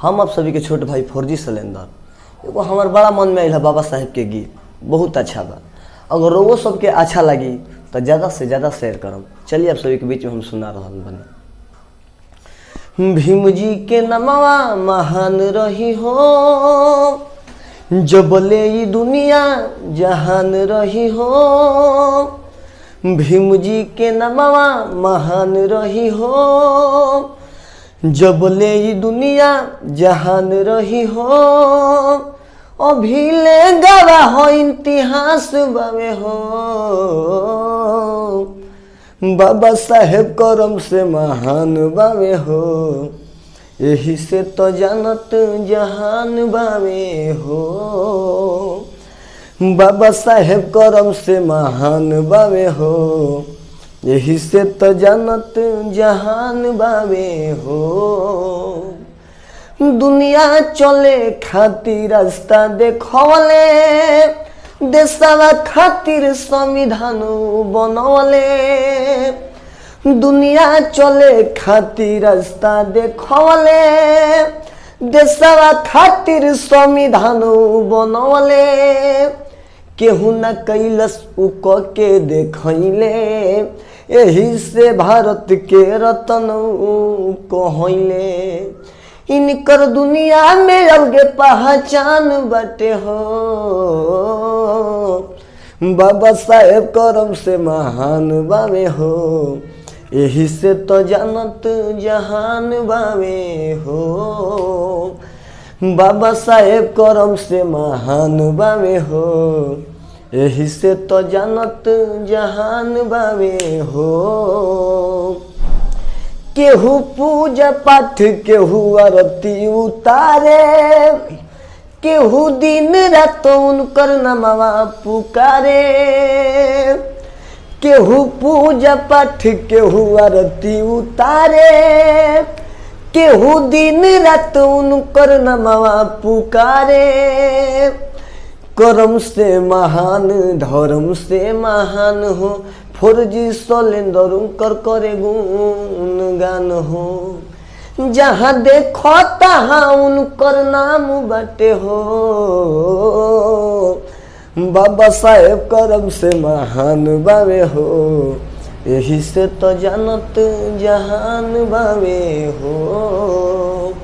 हम आप सभी के छोटे भाई फौजी सलेंदर। एगो हमार बड़ा मन में आइल बाबा साहेब के गीत बहुत अच्छा बा। अगर वो सबके अच्छा लगी तो ज़्यादा से ज़्यादा शेयर करम। चलिए आप सभी के बीच में हम सुना रहा बने। भीम जी के नमवा महान रही हो, जबले ई दुनिया जहान रही हो। भीम जी के नमवा महान रही हो, जबले ई दुनिया जहान रही हो। अभिले गवा हो इतिहास बावे हो, बाबा साहेब करम से महान बावे हो। यही से तो जानत जहान बावे हो, बाबा साहेब करम से महान बावे हो। यही से तो जानत जहान बावे हो। दुनिया चले खातिर रास्ता देखवले, देशवा खातिर संविधान बनवले। दुनिया चले खातिर रास्ता देखवले, देशवा खातिर संविधान बनवले। केहू न कैलस उ के देखैले, यही से भारत के रतन कहले। इनकर दुनिया में अलगे पहचान बाटे हो, बाबा साहेब करम से महान बावे हो। यही से तो जानत जहान बावे हो, बाबा साहेब करम से महान बावे हो। यही से तो जानत जहान बावे हो। केहू पूजा पाठ केहू आरती उतारे, केहू दिन रात उनकर नमवा पुकारे। केहू पूजा पाठ केहू आरती उतारे, केहू दिन रात उनकर नमवा पुकारे। करम से महान धर्म से महान हो, फौजी सलेंदर उनकर करे गुणगान हो। जहाँ देखो तहाँ उनकर नाम बाटे हो, बाबा साहेब करम से महान बावे हो। यही से तो जानत जहान बावे हो,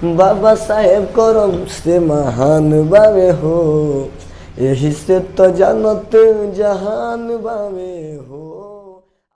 बाबा साहेब करम से महान बावे हो। यही से तो जानत जहान बावे हो।